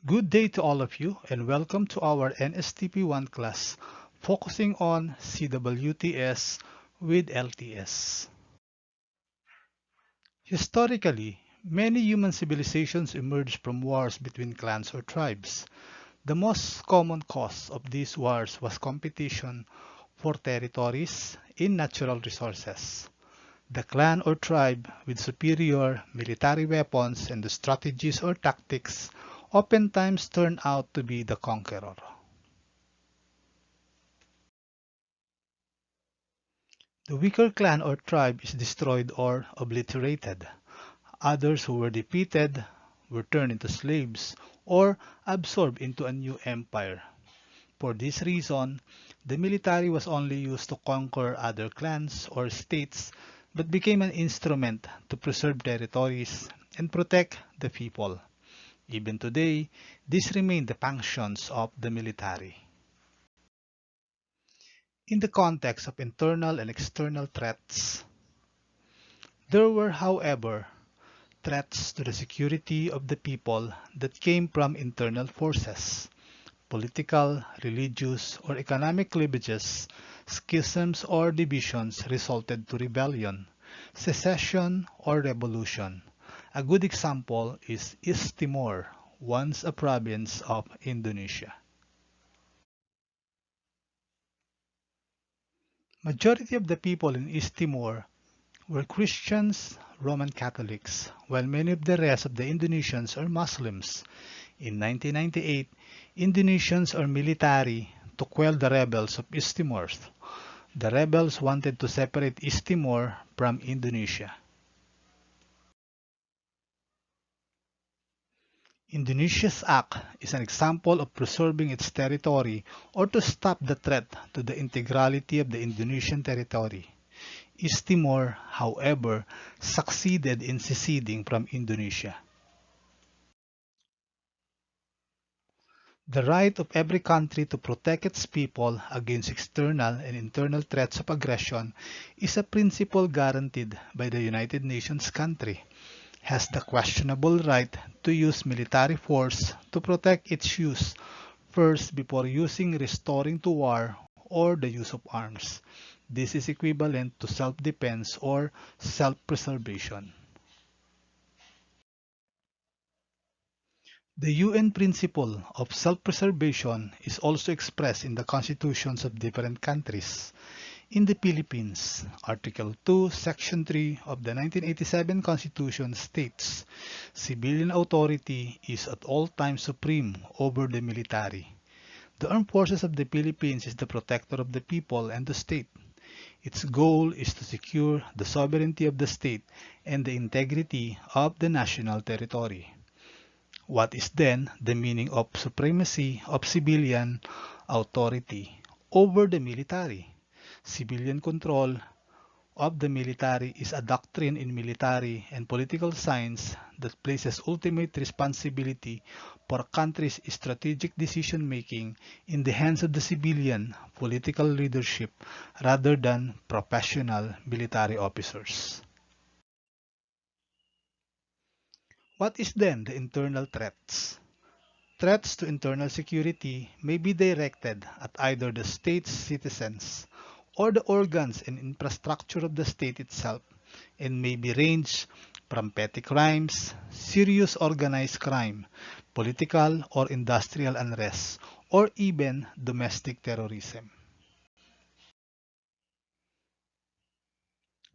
Good day to all of you and welcome to our NSTP1 class focusing on CWTS with LTS. Historically, many human civilizations emerged from wars between clans or tribes. The most common cause of these wars was competition for territories in natural resources. The clan or tribe with superior military weapons and the strategies or tactics oftentimes turned out to be the conqueror. The weaker clan or tribe is destroyed or obliterated. Others who were defeated were turned into slaves or absorbed into a new empire. For this reason, the military was only used to conquer other clans or states but became an instrument to preserve territories and protect the people. Even today, these remain the functions of the military. In the context of internal and external threats, there were, however, threats to the security of the people that came from internal forces. Political, religious, or economic cleavages, schisms or divisions resulted to rebellion, secession, or revolution. A good example is East Timor, once a province of Indonesia. Majority of the people in East Timor were Christians, Roman Catholics, while many of the rest of the Indonesians are Muslims. In 1998, Indonesians are military to quell the rebels of East Timor. The rebels wanted to separate East Timor from Indonesia. Indonesia's act is an example of preserving its territory or to stop the threat to the integrity of the Indonesian territory. East Timor, however, succeeded in seceding from Indonesia. The right of every country to protect its people against external and internal threats of aggression is a principle guaranteed by the United Nations country, has the questionable right to use military force to protect its use first before using restoring to war or the use of arms. This is equivalent to self-defense or self-preservation. The UN principle of self-preservation is also expressed in the constitutions of different countries. In the Philippines, Article 2, Section 3 of the 1987 Constitution states, "Civilian authority is at all times supreme over the military." The armed forces of the Philippines is the protector of the people and the state. Its goal is to secure the sovereignty of the state and the integrity of the national territory. What is then the meaning of supremacy of civilian authority over the military? Civilian control of the military is a doctrine in military and political science that places ultimate responsibility for a country's strategic decision-making in the hands of the civilian political leadership rather than professional military officers. What is then the internal threats? Threats to internal security may be directed at either the state's citizens or the organs and infrastructure of the state itself and may be ranged from petty crimes, serious organized crime, political or industrial unrest, or even domestic terrorism.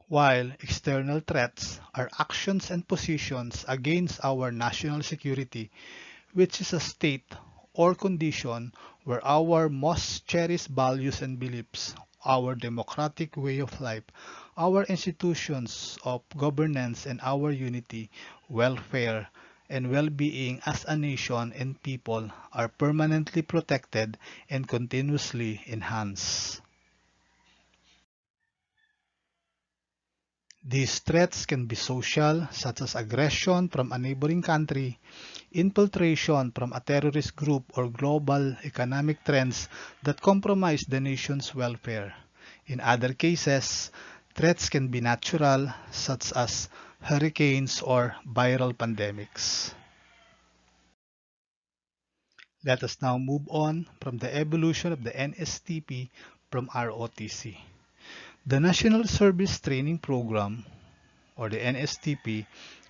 While external threats are actions and positions against our national security, which is a state or condition where our most cherished values and beliefs, our democratic way of life, our institutions of governance, and our unity, welfare, and well-being as a nation and people are permanently protected and continuously enhanced. These threats can be social, such as aggression from a neighboring country, infiltration from a terrorist group, or global economic trends that compromise the nation's welfare. In other cases, threats can be natural, such as hurricanes or viral pandemics. Let us now move on from the evolution of the NSTP from ROTC. The National Service Training Program, or the NSTP,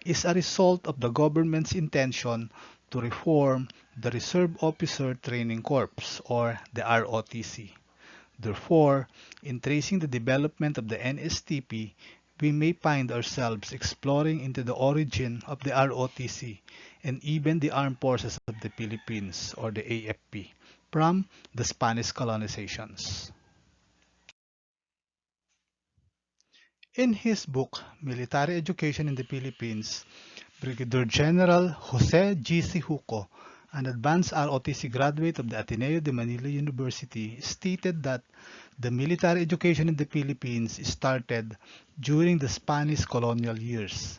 is a result of the government's intention to reform the Reserve Officer Training Corps, or the ROTC. Therefore, in tracing the development of the NSTP, we may find ourselves exploring into the origin of the ROTC and even the Armed Forces of the Philippines, or the AFP, from the Spanish colonizations. In his book, Military Education in the Philippines, Brigadier General Jose G. Sijuco, an advanced ROTC graduate of the Ateneo de Manila University, stated that the military education in the Philippines started during the Spanish colonial years.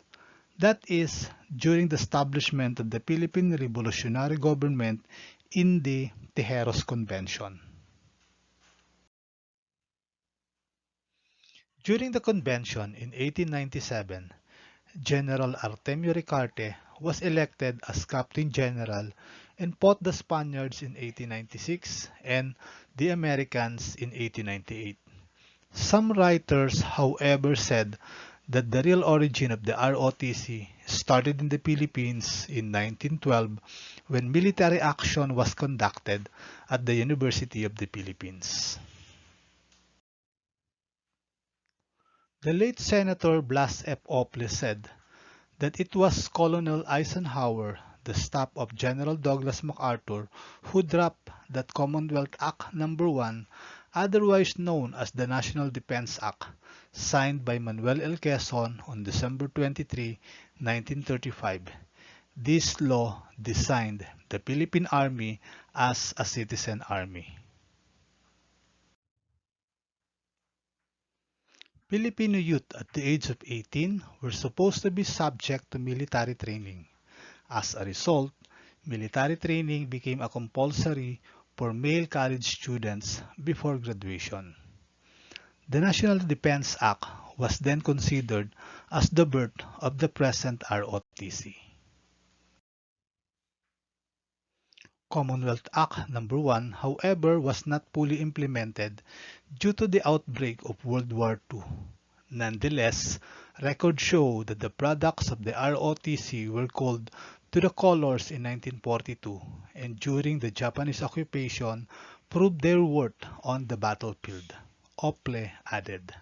That is, during the establishment of the Philippine Revolutionary Government in the Tejeros Convention. During the convention in 1897, General Artemio Ricarte was elected as Captain General and fought the Spaniards in 1896 and the Americans in 1898. Some writers, however, said that the real origin of the ROTC started in the Philippines in 1912 when military action was conducted at the University of the Philippines. The late Senator Blas F. Ople said that it was Colonel Eisenhower, the staff of General Douglas MacArthur, who dropped that Commonwealth Act No. 1, otherwise known as the National Defense Act, signed by Manuel L. Quezon on December 23, 1935. This law designed the Philippine Army as a citizen army. Filipino youth at the age of 18 were supposed to be subject to military training. As a result, military training became a compulsory for male college students before graduation. The National Defense Act was then considered as the birth of the present ROTC. Commonwealth Act No. 1, however, was not fully implemented due to the outbreak of World War II. Nonetheless, records show that the products of the ROTC were called to the colors in 1942 and during the Japanese occupation proved their worth on the battlefield, Ople added.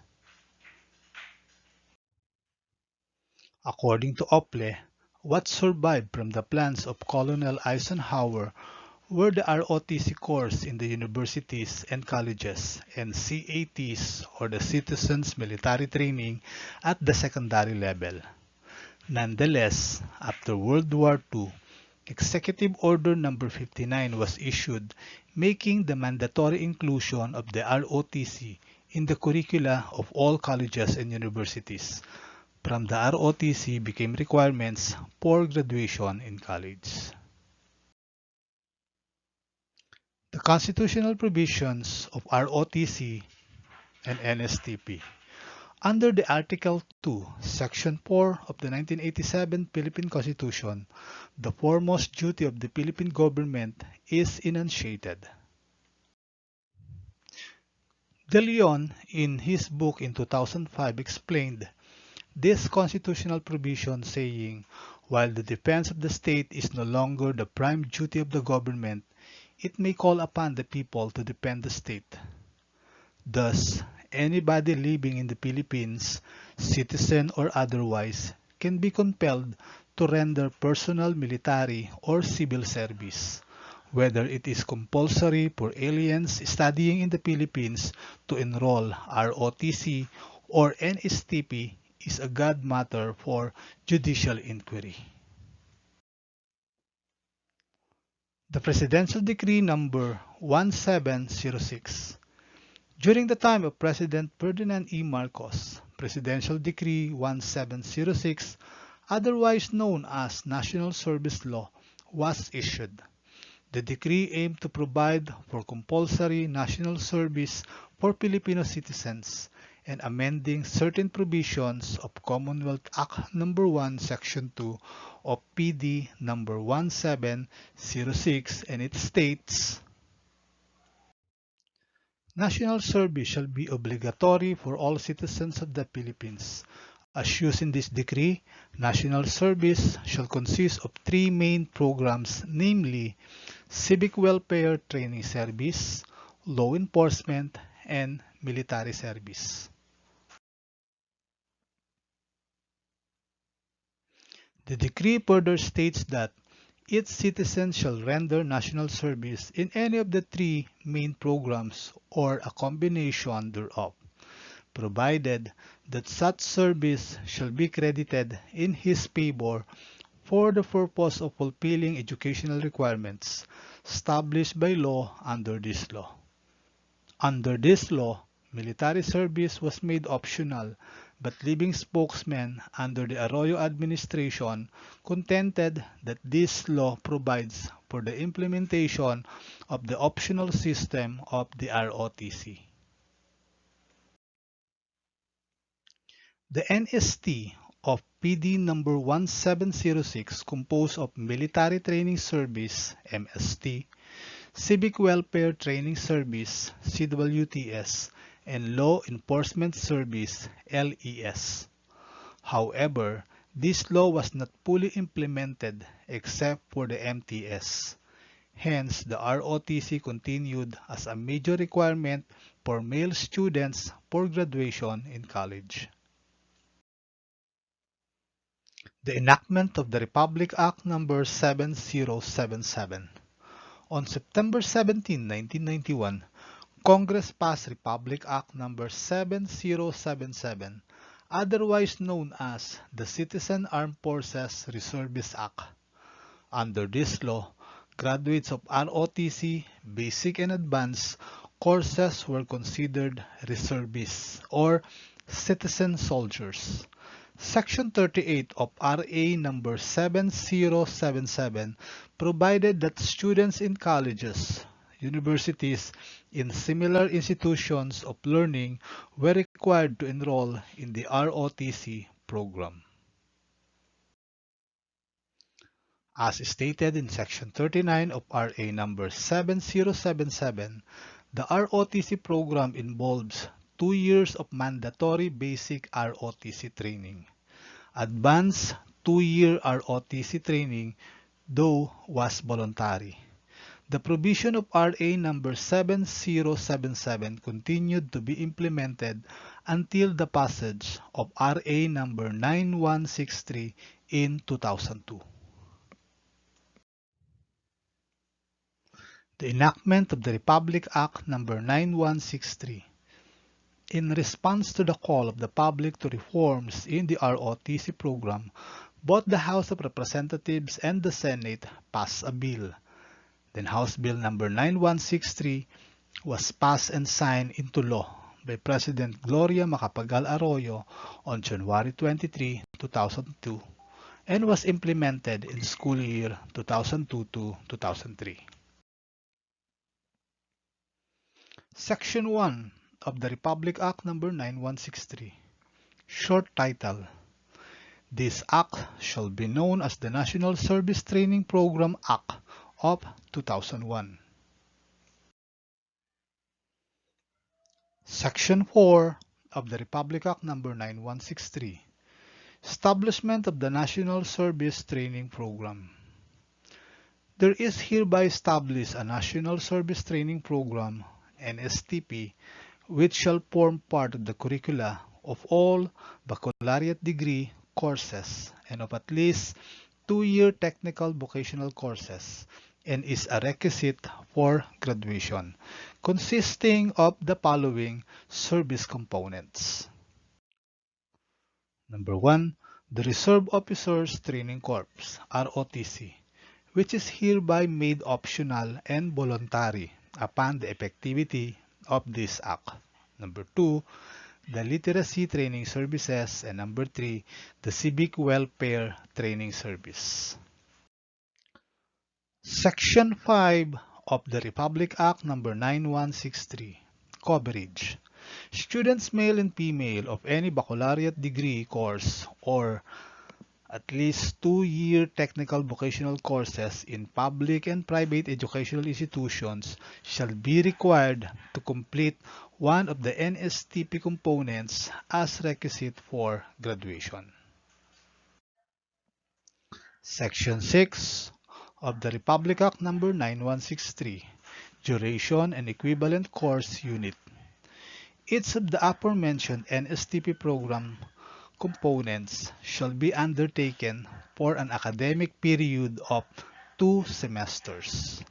According to Ople, what survived from the plans of Colonel Eisenhower were the ROTC course in the universities and colleges and CATs, or the Citizens Military Training at the secondary level. Nonetheless, after World War II, Executive Order No. 59 was issued, making the mandatory inclusion of the ROTC in the curricula of all colleges and universities. From the ROTC became requirements for graduation in college. The constitutional provisions of ROTC and NSTP. Under the Article 2, Section 4 of the 1987 Philippine Constitution, the foremost duty of the Philippine government is enunciated. De Leon, in his book in 2005, explained this constitutional provision saying, while the defense of the state is no longer the prime duty of the government, it may call upon the people to defend the state. Thus, anybody living in the Philippines, citizen or otherwise, can be compelled to render personal military or civil service, whether it is compulsory for aliens studying in the Philippines to enroll ROTC or NSTP is a god matter for judicial inquiry. The Presidential Decree Number 1706. During the time of President Ferdinand E. Marcos, Presidential Decree 1706, otherwise known as National Service Law, was issued. The decree aimed to provide for compulsory national service for Filipino citizens and amending certain provisions of Commonwealth Act No. 1, Section 2 of PD No. 1706, and it states, national service shall be obligatory for all citizens of the Philippines. As used in this decree, national service shall consist of three main programs, namely Civic Welfare Training Service, Law Enforcement, and Military Service. The decree further states that each citizen shall render national service in any of the three main programs or a combination thereof, provided that such service shall be credited in his favor for the purpose of fulfilling educational requirements established by law under this law. Under this law, military service was made optional, but leading spokesmen under the Arroyo administration contended that this law provides for the implementation of the optional system of the ROTC. The NST of PD number 1706 composed of Military Training Service (MST), Civic Welfare Training Service (CWTS), and Law Enforcement Service (LES). However, this law was not fully implemented except for the MTS. Hence, the ROTC continued as a major requirement for male students for graduation in college. The enactment of the Republic Act No. 7077. On September 17, 1991, Congress passed Republic Act No. 7077, otherwise known as the Citizen Armed Forces Reservist Act. Under this law, graduates of ROTC, basic and advanced courses were considered reservists or citizen soldiers. Section 38 of RA No. 7077 provided that students in colleges, universities, in similar institutions of learning were required to enroll in the ROTC program. As stated in Section 39 of RA No. 7077, the ROTC program involves 2 years of mandatory basic ROTC training. Advanced 2-year ROTC training, though, was voluntary. The provision of RA No. 7077 continued to be implemented until the passage of RA No. 9163 in 2002. The enactment of the Republic Act No. 9163. In response to the call of the public to reforms in the ROTC program, both the House of Representatives and the Senate passed a bill. Then House Bill No. 9163 was passed and signed into law by President Gloria Macapagal Arroyo on January 23, 2002, and was implemented in school year 2002-2003. Section 1 of the Republic Act No. 9163. Short title: This Act shall be known as the National Service Training Program Act of 2001. Section 4 of the Republic Act No. 9163. Establishment of the National Service Training Program. There is hereby established a National Service Training Program, NSTP, which shall form part of the curricula of all baccalaureate degree courses and of at least 2-year technical vocational courses, and is a requisite for graduation, consisting of the following service components. Number 1, the Reserve Officers Training Corps, ROTC, which is hereby made optional and voluntary upon the effectivity of this Act. Number 2, the Literacy Training Services, and number 3, the Civic Welfare Training Service. Section 5 of the Republic Act No. 9163, Coverage. Students male and female of any baccalaureate degree course or at least 2-year technical vocational courses in public and private educational institutions shall be required to complete one of the NSTP components as requisite for graduation. Section 6 of the Republic Act No. 9163, Duration and Equivalent Course Unit. Each of the aforementioned NSTP program components shall be undertaken for an academic period of 2 semesters.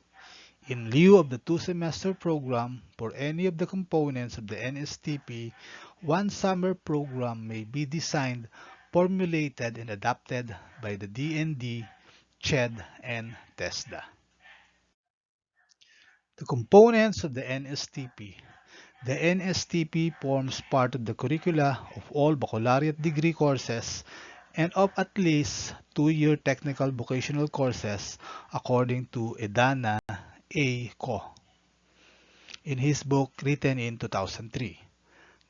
In lieu of the 2-semester program for any of the components of the NSTP, one summer program may be designed, formulated, and adopted by the DND, CHED, and TESDA. The components of the NSTP. The NSTP forms part of the curricula of all baccalaureate degree courses and of at least 2-year technical vocational courses according to Edana A. Co. in his book written in 2003.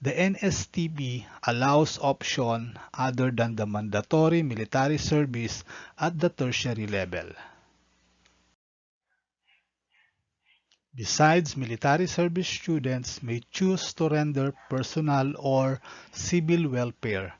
The NSTP allows option other than the mandatory military service at the tertiary level. Besides, military service students may choose to render personal or civil welfare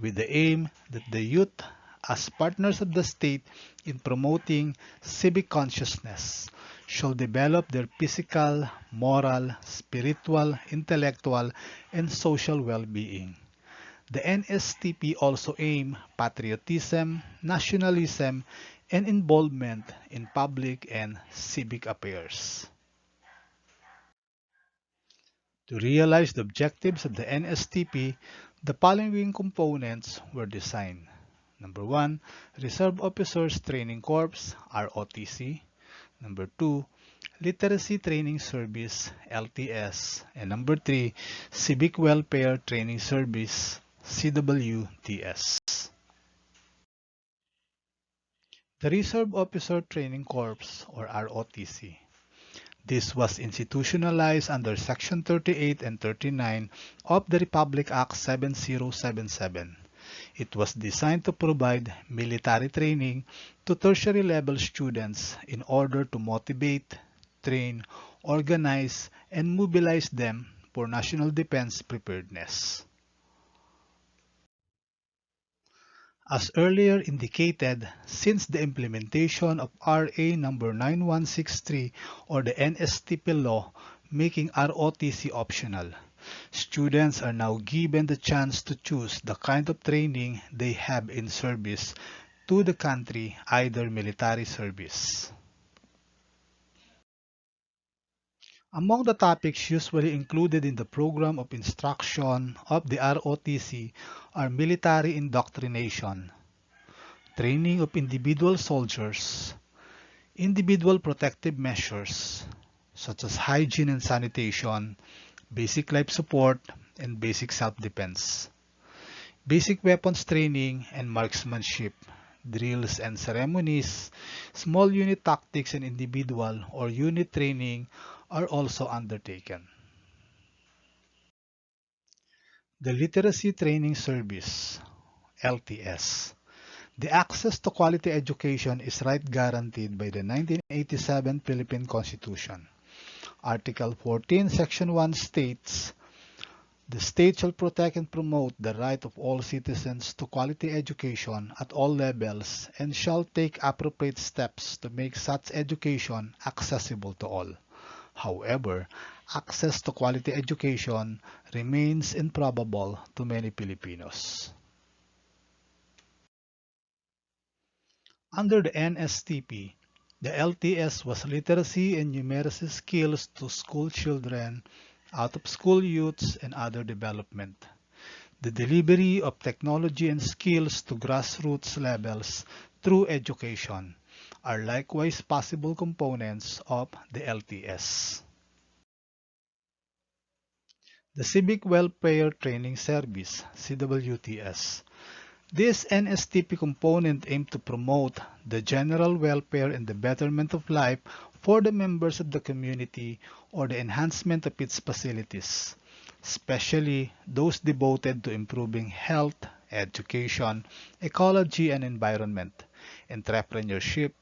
with the aim that the youth, as partners of the state in promoting civic consciousness, shall develop their physical, moral, spiritual, intellectual, and social well-being. The NSTP also aim patriotism, nationalism, and involvement in public and civic affairs. To realize the objectives of the NSTP, the following components were designed. Number 1, Reserve Officers Training Corps, ROTC. Number 2, Literacy Training Service, LTS. And number 3, Civic Welfare Training Service, CWTS. The Reserve Officer Training Corps, or ROTC. This was institutionalized under Section 38 and 39 of the Republic Act 7077. It was designed to provide military training to tertiary level students in order to motivate, train, organize, and mobilize them for national defense preparedness. As earlier indicated, since the implementation of RA No. 9163 or the NSTP law making ROTC optional, students are now given the chance to choose the kind of training they have in service to the country, either military service. Among the topics usually included in the program of instruction of the ROTC are military indoctrination, training of individual soldiers, individual protective measures such as hygiene and sanitation, basic life support, and basic self-defense, basic weapons training and marksmanship, drills and ceremonies, small unit tactics, and individual or unit training are also undertaken. The Literacy Training Service, LTS. The access to quality education is right guaranteed by the 1987 Philippine Constitution. Article 14, Section 1 states, the state shall protect and promote the right of all citizens to quality education at all levels and shall take appropriate steps to make such education accessible to all. However, access to quality education remains improbable to many Filipinos. Under the NSTP, the LTS was literacy and numeracy skills to school children, out-of-school youths, and other development. The delivery of technology and skills to grassroots levels through education are likewise possible components of the LTS. The Civic Welfare Training Service, CWTS. This NSTP component aims to promote the general welfare and the betterment of life for the members of the community or the enhancement of its facilities, especially those devoted to improving health, education, ecology and environment, entrepreneurship,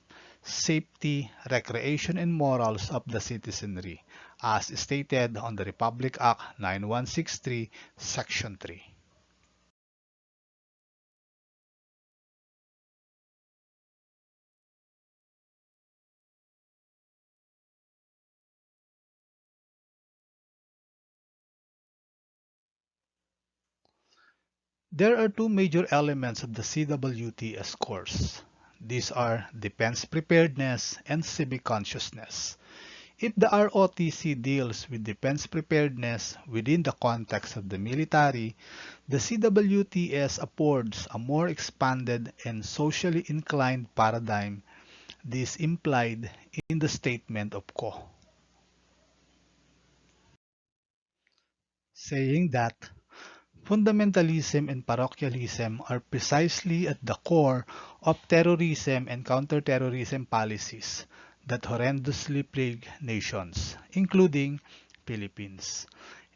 safety, recreation and morals of the citizenry, as stated on the Republic Act 9163, Section 3. There are two major elements of the CWTS course. These are defense preparedness and civic consciousness. If the ROTC deals with defense preparedness within the context of the military, the CWTS affords a more expanded and socially inclined paradigm. This implied in the statement of Co. Saying that fundamentalism and parochialism are precisely at the core of terrorism and counterterrorism policies that horrendously plague nations, including Philippines,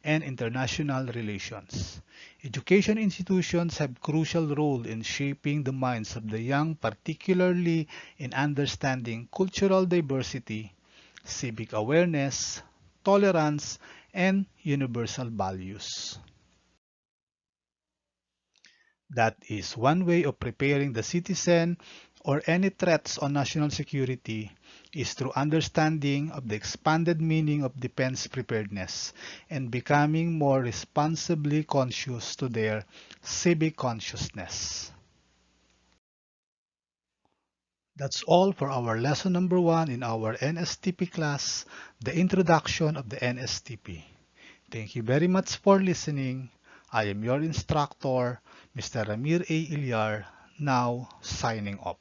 and international relations. Education institutions have crucial role in shaping the minds of the young, particularly in understanding cultural diversity, civic awareness, tolerance, and universal values. That is one way of preparing the citizen or any threats on national security is through understanding of the expanded meaning of defense preparedness and becoming more responsibly conscious to their civic consciousness. That's all for our lesson number 1 in our NSTP class, the introduction of the NSTP. Thank you very much for listening. I am your instructor, Mr. Ramir A. Ilyar, now signing off.